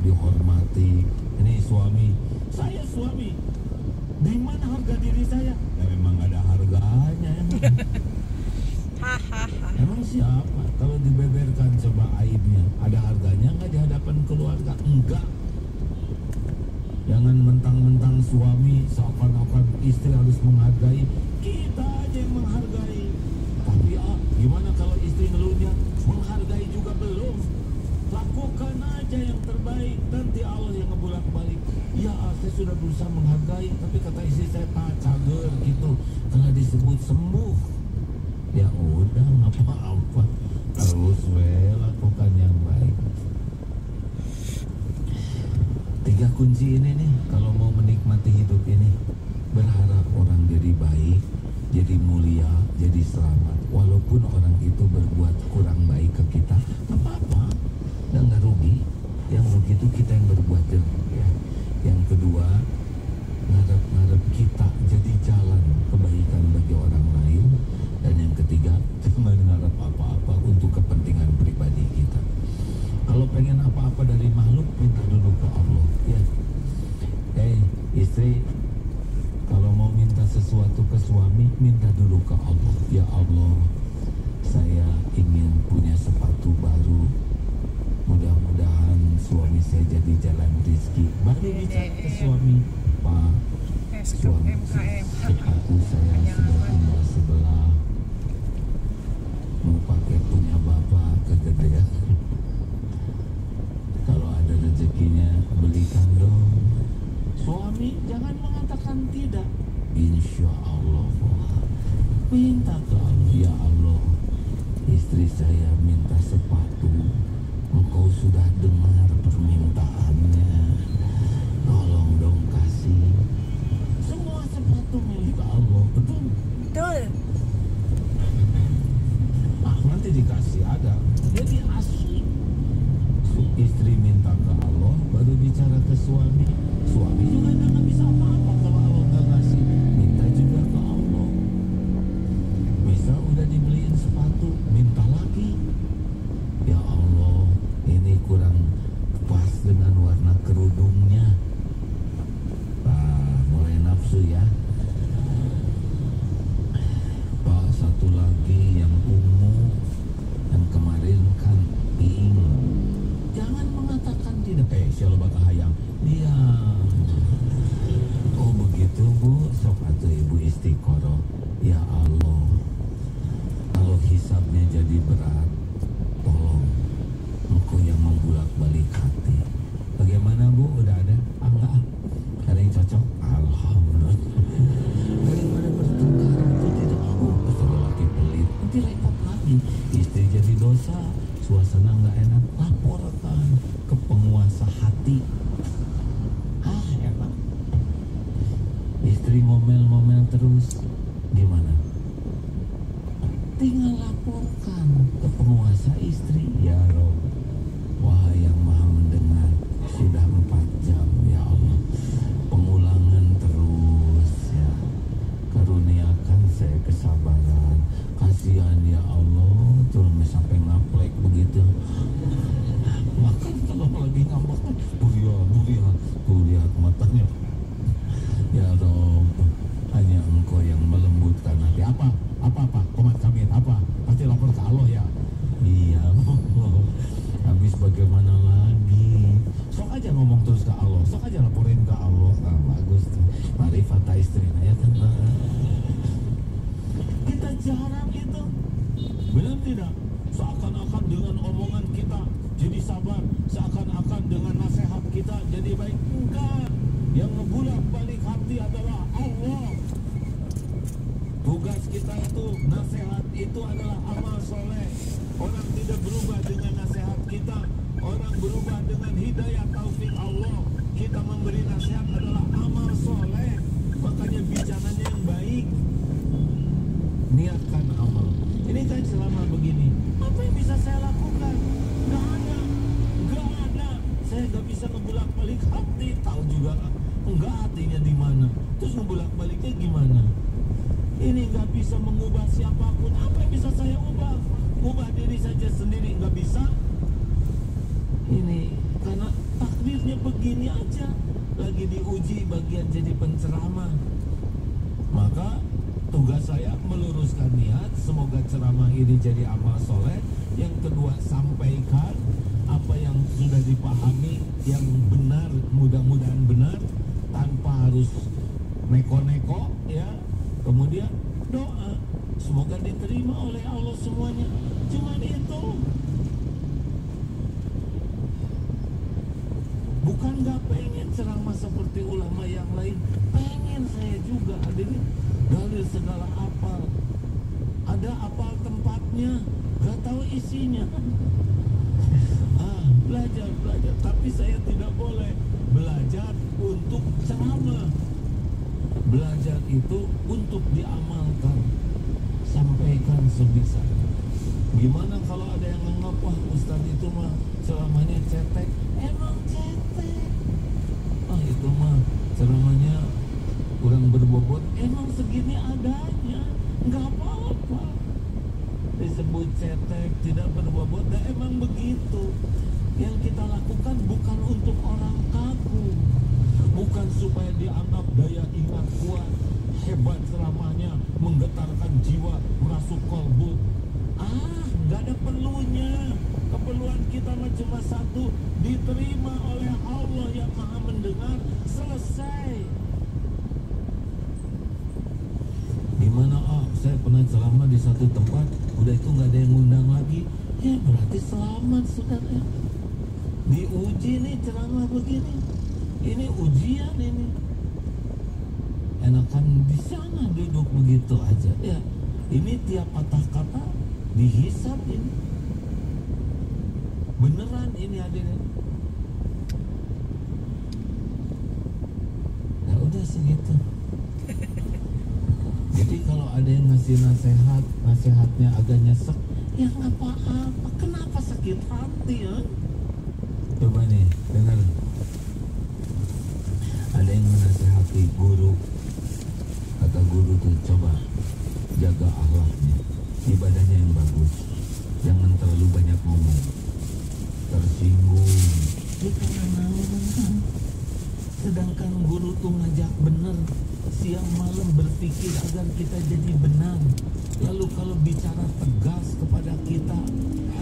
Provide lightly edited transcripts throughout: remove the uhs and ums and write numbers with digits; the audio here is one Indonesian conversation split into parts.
dihormati. Ini suami, saya suami. Di mana harga diri saya? Ya memang ada harganya. Emang siapa kalau dibeberkan coba aibnya? Ada harganya nggak di hadapan keluarga? Enggak. Jangan mentang-mentang suami seakan-akan istri harus menghargai. Kita aja yang menghargai. Tapi gimana kalau istri ngeluhnya? Menghargai juga belum. Lakukan aja yang terbaik. Nanti Allah yang ngebulak-balik. Ya saya sudah berusaha menghargai, tapi kata istri saya cager gitu. Karena disebut sembuh. Ya udah nggak apa-apa. Terus lakukan yang baik. 3 kunci ini nih kalau mau menikmati hidup ini. Berharap orang jadi baik, jadi mulia, jadi selamat. Walaupun orang itu berbuat kurang baik ke kita, apa-apa, dan nggak rugi. Yang rugi itu kita yang berbuat jelek ya. Yang kedua, ngarep-ngarep kita jadi jalan kebaikan bagi orang lain. Dan yang ketiga, jangan ngarep apa-apa untuk kepentingan pribadi kita. Kalau pengen apa-apa dari makhluk, minta dulu ke Allah ya. Istri, kalau mau minta sesuatu ke suami, minta dulu ke Allah. Ya Allah, saya ingin punya sepatu baru. Mudah-mudahan suami saya jadi jalan rezeki. Baru bicara ke suami, Pak, suami sepatu saya sudah tinggal sebelah. Mau pakai punya bapak kegedean. Kalau ada rezekinya, belikan dong. Suami jangan mengatakan tidak. Insya Allah, minta ke Allah. Ya Allah, istri saya minta sepatu. Engkau sudah dengar permintaannya. Tolong dong kasih. Semua sepatu milik Allah, betul? Betul. Nanti dikasih ada. Jadi asli. Istri minta ke Allah, baru bicara ke suami. Suami juga jangan bisa apa-apa kalau Allah nggak ngasih. Minta juga ke Allah. Bisa udah dibeliin sepatu, minta lagi. Ya Allah, ini kurang pas dengan warna kerudungnya. Mulai nafsu ya. Pak, satu lagi yang ungu, yang kemarin kan pink. Jangan mengatakan tidak. Siapa bakal hayang dia. Oh begitu Bu, sok atuh Ibu istiqoroh. Ya Allah, kalau hisabnya jadi berat, tolong Engkau yang membulak-balik hati. Bagaimana Bu, udah ada? Enggak, ada yang cocok? Alhamdulillah. Daripada bertengkar itu tidak. Betul lagi pelit, nanti repot lagi. Istri jadi dosa, suasana nggak enak, laporkan ke penguasa hati. Enak. Istri ngomel-ngomel terus, gimana? Tinggal laporkan ke penguasa istri. Ya Rob, wahai yang maha mendengar, sudah 4 jam ya Allah, pengulangan terus ya. Karuniakan saya kesabaran. Kasihan ya Allah, tuh sampai ngaplek begitu. Makan kalau lagi ngambek, tuh lihat matanya. Ya Rob, hanya Engkau yang melembutkan hati. Apa? Komat kami apa? Pasti lapor ke Allah ya. Iya. Habis bagaimana lagi? Sok aja ngomong terus ke Allah. Sok aja laporin ke Allah. Nah, bagus tuh. Marifat istri ya kan. Kita jarang itu. Benar tidak? Seakan-akan dengan omongan kita jadi sabar, seakan-akan dengan nasihat kita jadi baik. Enggak. Yang ngebulak balik hati adalah Allah. Tugas kita itu, nasihat itu adalah amal soleh. Orang tidak berubah dengan nasihat kita. Orang berubah dengan hidayah taufik Allah. Kita memberi nasihat adalah amal soleh. Makanya bicaranya yang baik. Niatkan amal. Ini kan selama begini, apa yang bisa saya lakukan? Gak ada. Saya gak bisa ngebulak balik hati. Tahu juga enggak hatinya di mana. Terus ngebulak baliknya gimana? Ini nggak bisa mengubah siapapun. Apa yang bisa saya ubah? Ubah diri saja sendiri nggak bisa. Ini karena takdir begini aja, lagi diuji bagian jadi penceramah. Maka tugas saya meluruskan niat, semoga ceramah ini jadi amal soleh. Yang kedua, sampaikan apa yang sudah dipahami yang benar, mudah-mudahan benar, tanpa harus neko-neko ya. Kemudian doa, semoga diterima oleh Allah semuanya. Cuman itu. Bukan gak pengen ceramah seperti ulama yang lain, pengen saya juga. Ada ini dalil segala apal, ada apal tempatnya, gak tahu isinya. Belajar, tapi saya tidak boleh belajar untuk ceramah. Belajar itu untuk diamalkan, sampaikan sebisa. Gimana kalau ada yang nganggap, wah Ustadz itu mah ceramahnya cetek. Emang cetek. Itu mah ceramahnya kurang berbobot. Emang segini adanya, nggak apa-apa. Disebut cetek, tidak berbobot, dan emang begitu. Yang kita lakukan bukan untuk orang kagum, bukan supaya dianggap daya ingat kuat, hebat ceramahnya, menggetarkan jiwa, merasuk kolbu. Nggak ada perlunya. Keperluan kita mah cuma satu, diterima oleh Allah yang Maha Mendengar, selesai. Gimana? Saya pernah ceramah di satu tempat, udah itu nggak ada yang ngundang lagi. Ya berarti selamat, saudara. Diuji nih ceramah begini. Ini ujian ini. Enakan di sana duduk begitu aja. Ya, ini tiap patah kata dihisab ini. Beneran ini hadirin. Ya udah segitu. Jadi kalau ada yang ngasih nasihat, nasihatnya agak nyesek, ya nggak apa-apa. Kenapa sakit hati ya? Coba nih, dengar. Ada yang menasihati guru. Kata guru tuh, coba jaga akhlaknya, ibadahnya yang bagus, jangan terlalu banyak ngomong, tersinggung. Kita kan. Sedangkan guru tuh ngajak bener, siang malam berpikir agar kita jadi benar. Lalu kalau bicara tegas kepada kita,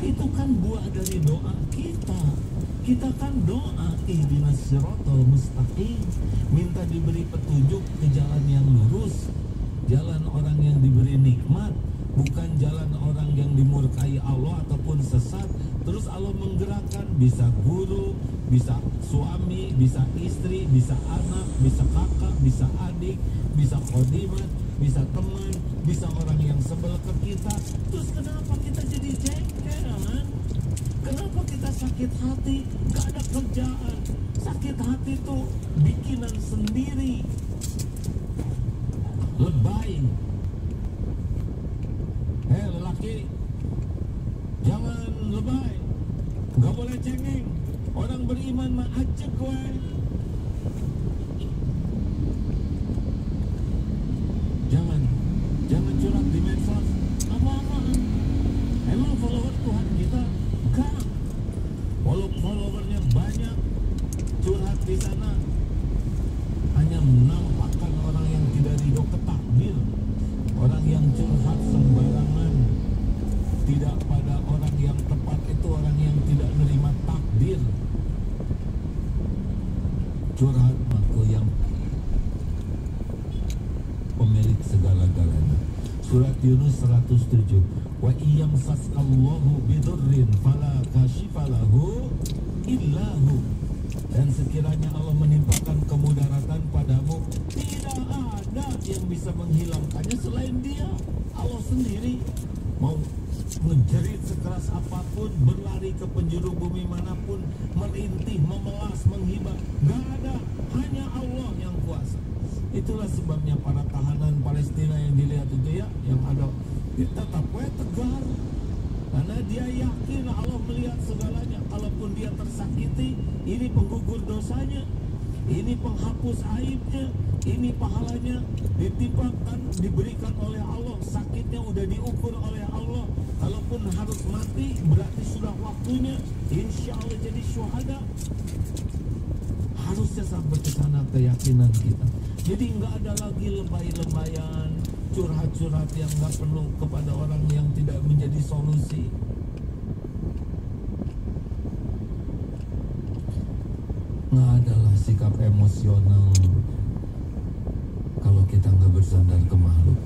itu kan buah dari doa kita. Kita kan doa ihdinas siratal mustaqim, minta diberi petunjuk ke jalan yang lurus, jalan orang yang diberi nikmat, bukan jalan orang yang dimurkai Allah ataupun sesat. Terus Allah menggerakkan, bisa guru, bisa suami, bisa istri, bisa anak, bisa kakak, bisa adik, bisa khodimat, bisa teman, bisa orang yang sebel ke kita. Terus kenapa kita jadi jengkel? Kenapa kita sakit hati? Gak ada kerjaan. Sakit hati tuh bikinan sendiri. Lebay. Lelaki, jangan lebay. Gak boleh cengeng. Orang beriman mah ajak gue. Jangan curhat di medsos. Apa-apaan. Emang follower Tuhan kita? Enggak. Walau followernya banyak, curhat di sana hanya menampakkan orang yang tidak ridho ke takdir. Orang yang curhat sembarangan, tidak pada orang yang tepat, itu orang yang tidak menerima takdir. Curhat maka yang pemilik segala-galanya. Surat Yunus 107. Wa iyam sas'allahu bidurrin fala kashifalahu illahu. Dan sekiranya Allah menimpakan kemudaratan padamu, tidak ada yang bisa menghilangkannya selain Dia. Allah sendiri. Mau menjerit sekeras apapun, berlari ke penjuru bumi manapun, merintih, memelas, menghibah, gak ada, hanya Allah yang kuasa. Itulah sebabnya para tahanan Palestina yang dilihat itu ya, yang ada, tetap tegar, karena dia yakin Allah melihat segalanya. Kalaupun dia tersakiti, ini penggugur dosanya, ini penghapus aibnya, ini pahalanya ditimpakan, diberikan oleh Allah sakitnya udah diukur oleh Allah. Kalaupun harus mati, berarti sudah waktunya. Insya Allah jadi syuhada. Harusnya sampai ke sana keyakinan kita. Jadi nggak ada lagi lebay-lebayan, curhat-curhat yang nggak perlu kepada orang yang tidak menjadi solusi. Nggak adalah sikap emosional kalau kita nggak bersandar ke makhluk.